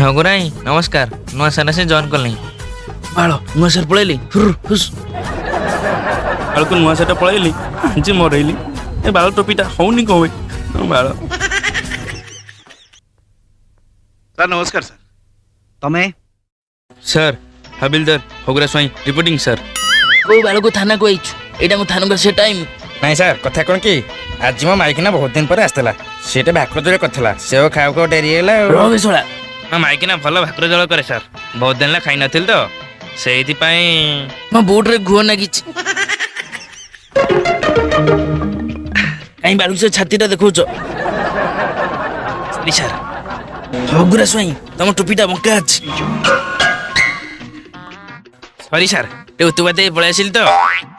ଝଗୁରାଇ ନମସ୍କାର। ନୂଆ ସାର୍ ଆସି ଜଏନ୍ କଲି। ବାଳ ନୂଆ ସାର୍ ପଳେଇଲି। ବାଳକୁ ନୂଆ ସାର୍ଟ ପଳେଇଲି ଆଜି ମରେଇଲି। ଏ ବାଳ ଟୋପିଟା ହଉନି କଣ ବାଳ। ସାର୍ ନମସ୍କାର ସାର୍। ତମେ ସାର୍ ହାବିଲଦାର ହଗୁରା ସ୍ୱାଇଁ ରିପୋର୍ଟିଂ ସାର୍। କୋଉ ବାଳକୁ ଥାନାକୁ ଆଇଛୁ? ଏଇଟା ମୁଁ ଥାନାକୁ ଆସିବା ଟାଇମ୍ ନାଇଁ ସାର୍ କଥା କ'ଣ କି ଆଜି ମୋ ମାଇକିନା ବହୁତ ଦିନ ପରେ ଆସିଥିଲା। ସେଟା ଭାକୁର ଜୋରେ କରିଥିଲା ସେও ଖାଉ ଖାଉ ଡେରି ହେଇଗଲା। ରହେ ଶଳା। ମୋ ମାଇକିନା ଭଲ ଭାକୁର ଜଳ କରେ ସାର୍। ବହୁତ ଦିନ ହେଲା ଖାଇନଥିଲି ତ ସେଇଥିପାଇଁ। ମୋ ବୁଟରେ ଘୁଅ ନାଗିଛି। କାହିଁ ବାଳକୁ ସେ ଛାତିଟା ଦେଖଉଛ? ସାର୍ ହଗୁରା ସ୍ୱାଇଁ ତମ ଟୋପିଟା ବଙ୍କା ଅଛି। ସରି ସାର୍ ଟିକେ ଉତୁପାତ ହେଇ ପଳେଇ ଆସିଲି ତ।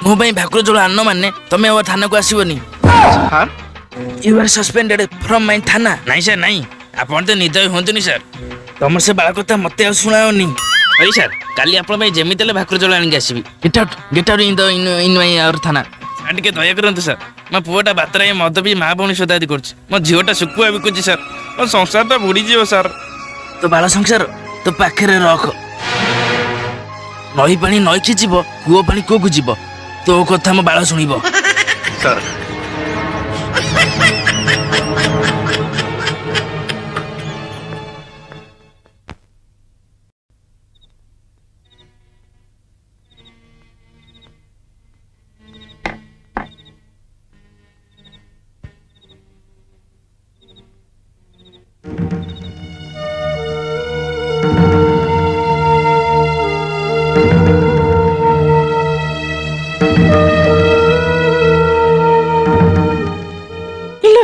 ମୋ ପାଇଁ ଭାକୁର ଜଳ ଆନ ମାନେ ତମେ ଆଉ ଥାନାକୁ ଆସିବନି। Sir you are suspended from my ଥାନା। ନାଇଁ ସାର୍ ନାଇଁ, ଆପଣ ତ ନିର୍ଦ୍ଦୟ ହୁଅନ୍ତୁନି ସାର୍। ତମର ସେ ବାଳ କଥା ମତେ ଆଉ ଶୁଣାଅନି। ସରି ସାର୍, କାଲି ଆପଣ ପାଇଁ ଯେମିତି ହେଲେ ଭାକୁର ଜଳ ଆଣିକି ଆସିବି। Get out in my our ଥାନା। ସାର୍ ଟିକେ ଦୟା କରନ୍ତୁ ସାର୍। ମୋ ପୁଅଟା ବାତ୍ରାଏ ମଦ ପିଇ ମା ଭଉଣୀ ସଦାଦି କରୁଛି। ମୋ ଝିଅଟା ଶୁଖୁଆ ବିକୁଛି ସାର୍। ମୋ ସଂସାରଟା ବୁଡ଼ିଯିବ ସାର୍। ତୋ ବାଳ ସଂସାର ତୋ ପାଖରେ ରଖ। ନଈ ପାଣି ନଈକି ଯିବ, କୂଅ ପାଣି କୂଅକୁ ଯିବ। ତୋ କଥା ମୋ ବାଳ ଶୁଣିବ। ସାର୍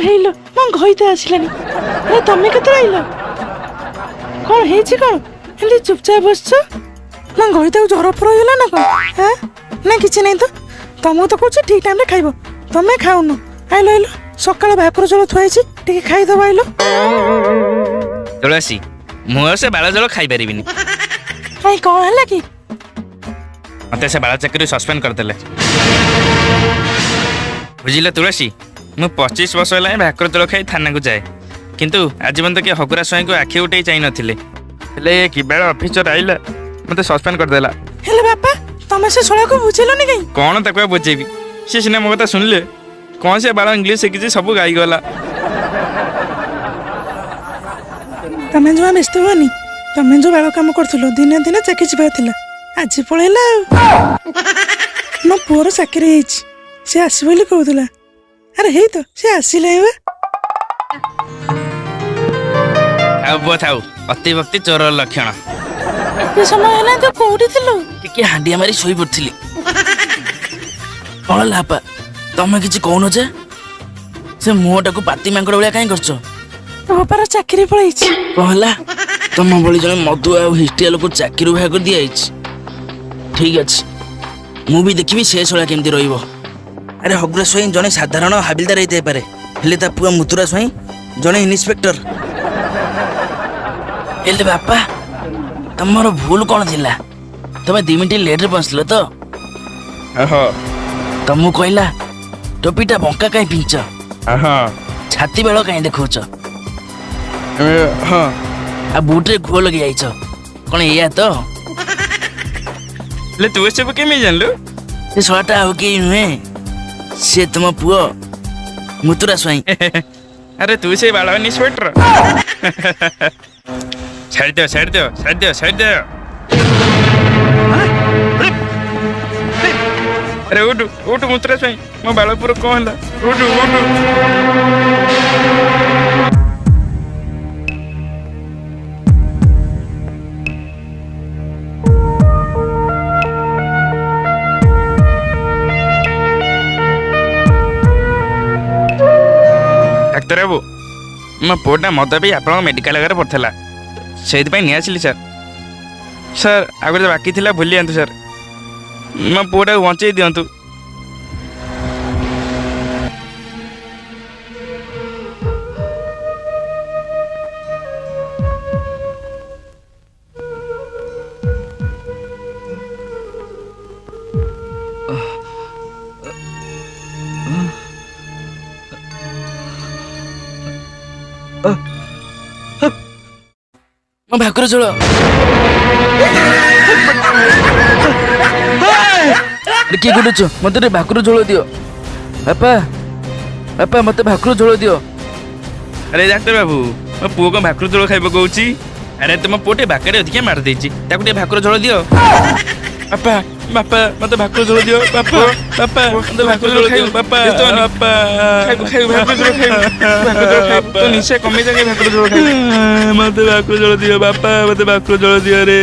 ହେଇଲୋ ମୋ ଘଇତେ ଆସିଲାନି। ଆରେ ତମେ କେତେବେଳେ ଆଇଲ? କଣ ହେଇଛି କଣ? ଏମିତି ଚୁପଚାପ ବସିଛ? ନା ଘଇତାକୁ ଜ୍ୱର ଫର ହେଇଗଲା ନା କଣ? ହଁ ନା କିଛି ନାହିଁ ତ। ତମକୁ ତ କହୁଛି ଠିକ୍ ଟାଇମ୍ରେ ଖାଇବ, ତମେ ଖାଉନ। ଆଇଲ ଆଇଲ ସକାଳ ଭାକୁର ଜଳ ଥୁଆ ହେଇଛି ଟିକେ ଖାଇଦବ। ଆଇଲ। ତୁଳସୀ ମୁଁ ଆଉ ସେ ବାଳ ଜଳ ଖାଇପାରିବିନି। କାଇଁ କଣ ହେଲା କି? ମତେ ସେ ବାଳ ଚାକିରି ସସ୍ପେଣ୍ଡ କରିଦେଲେ। ବୁଝିଲ ତୁଳସୀ, ମୁଁ 25 ବର୍ଷ ହେଲା ଭାକୁର ଜଳ ଖାଇ ଥାନାକୁ ଯାଏ, କିନ୍ତୁ ଆଜି ପର୍ଯ୍ୟନ୍ତ କିଏ ହଗୁରା ସ୍ୱାଇଁଙ୍କୁ ଆଖି ଉଠେଇ ଚାହିଁ ନଥିଲେ। ହେଲେ କି ବେଳ ଅଫିସର ଆଇଲା ମତେ ସସ୍ପେଣ୍ଡ କରିଦେଲା। ହେଲେ ବାପା ତମେ ସେ ଶଳାକୁ ବୁଝିଲନି କାଇଁ? କଣ ତାକୁ ଆଉ ବୁଝେଇବି? ସେ ସିନା ମୋ କଥା ଶୁଣିଲେ କଣ ସେ ବାଳ ଇଂଲିଶ ଶିଖିଛି ସବୁ ଗାଇଗଲା। ତମେ ଜମା ବ୍ୟସ୍ତ ହୁଅନି। ତମେ ଯୋଉ ବାଳ କାମ କରୁଥିଲ ଦିନେ ଦିନେ ଚାକିରି ଯିବାର ଥିଲା, ଆଜି ପଳେଇଲା ଆଉ। ମୋ ପୁଅର ଚାକିରି ହେଇଛି, ସେ ଆସିବ ବୋଲି କହୁଥିଲା। ଆରେ ହେଇ ତ ସେ ଆସିଲା ଏବେ। ଆଉ ପୁଅ ଥାଉ, ଅତି ଭକ୍ତି ଚୋର ଲକ୍ଷଣ। ଏତେ ସମୟ ହେଲା ତୁ କୋଉଠି ଥିଲୁ? ଟିକେ ହାଣ୍ଡିଆ ମାରି ଶୋଇ ପଡିଥିଲି। କଣ ହେଲା ବାପା ତମେ କିଛି କହୁନ ଯେ? ସେ ମୁହଁଟାକୁ ପାତି ମାଙ୍କଡ ଭଳିଆ କାହିଁ କରୁଛ? ତୋ ବାପାର ଚାକିରି ପଳେଇଛି। କଣ ହେଲା? ତମ ଭଳି ଜଣେ ମଦୁଆ ଆଉ ହିଷ୍ଟିଆ ଲୋକ ଚାକିରି ବାହାର କରି ଦିଆଯାଇଛି। ଠିକ ଅଛି, ମୁଁ ବି ଦେଖିବି ସେ ଶଳା କେମିତି ରହିବ। ଆରେ ହଗୁରା ସ୍ୱାଇଁ ଜଣେ ସାଧାରଣ ହାବିଲଦାର ହେଇଥାଇପାରେ, ହେଲେ ତା ପୁଅ ମୁତୁରା ସ୍ୱାଇଁ ଜଣେ ଇନ୍ସପେକ୍ଟର। ହେଲେ ବାପା ତମର ଭୁଲ କଣ ଥିଲା? ତମେ 2 ମିନିଟ୍ ଲେଟ୍ରେ ପହଞ୍ଚିଲ ତ? ତମକୁ କହିଲା ଟୋପିଟା ବଙ୍କା କାହିଁ ପିଞ୍ଚ? ଛାତି ବେଳ କାହିଁ ଦେଖଉଛ? ଆଉ ବୁଟରେ ଘୁଅ ଲଗେଇ ଯାଇଛ କଣ ଏଇଆ ତ? ହେଲେ ତୁ ଏସବୁ କେମିତି ଜାଣିଲୁ? ସେ ଶଳାଟା ଆଉ କେହି ନୁହେଁ, ସେ ତମ ପୁଅ ମୁତୁରା ସ୍ୱାଇଁ। ଆରେ ତୁ ସେ ବାଳ ଇନ୍ସପେକ୍ଟର? ଛାଡ଼ିଦିଅ ଛାଡ଼ିଦିଅ ଛାଡ଼ିଦିଅ ଛାଡ଼ିଦିଅ। ଆରେ ଉଠୁ ଉଠୁ ମୁତୁରା ସ୍ୱାଇଁ, ମୋ ବାଳ ପୁର କଣ ହେଲା? ଉଠୁ ଉଠୁ। ଡାକ୍ତର ବାବୁ, ମୋ ପୁଅଟା ମଦ ପିଇ ଆପଣଙ୍କ ମେଡ଼ିକାଲ ଆଗରେ ପଡ଼ିଥିଲା, ସେଇଥିପାଇଁ ନେଇ ଆସିଲି ସାର୍। ସାର୍ ଆଉ ଗୋଟେ ବାକି ଥିଲା ଭୁଲି ଯାଆନ୍ତୁ ସାର୍, ମୋ ପୁଅଟାକୁ ବଞ୍ଚେଇ ଦିଅନ୍ତୁ। ମୋ ଭାକୁର ଝୋଳ। କିଏ ଗୁଡୁଛ? ମତେ ଟିକେ ଭାକୁର ଝୋଳ ଦିଅ ବାପା। ବାପା ମତେ ଭାକୁର ଝୋଳ ଦିଅ। ଆରେ ଡାକ୍ତର ବାବୁ, ମୋ ପୁଅ କ'ଣ ଭାକୁର ଝୋଳ ଖାଇବ କହୁଛି? ଆରେ ତମ ପୁଅ ଟିକେ ବାକାରେ ଅଧିକା ମାରି ଦେଇଛି, ତାକୁ ଟିକେ ଭାକୁର ଝୋଳ ଦିଅ। ବାପା ବାପା ମତେ ଭାକୁର ଝୋଳ ଦିଅ। ବାପା ବାପା ମତେ ଭାକୁର ଝୋଳ ଦିଅ। ବାପା ବାପା ଖାଇବୁ ଭାକୁର ଝୋଳ ଖାଇବୁ। ଭାକୁର ଝୋଳ ଖାଇବୁ। ତୋ ନିଶା କମେଇ ଯାକେ ଭାକୁର ଝୋଳ ଖାଇବୁ। ମତେ ଭାକୁର ଝୋଳ ଦିଅ ବାପା, ମତେ ଭାକୁର ଝୋଳ ଦିଅ ରେ।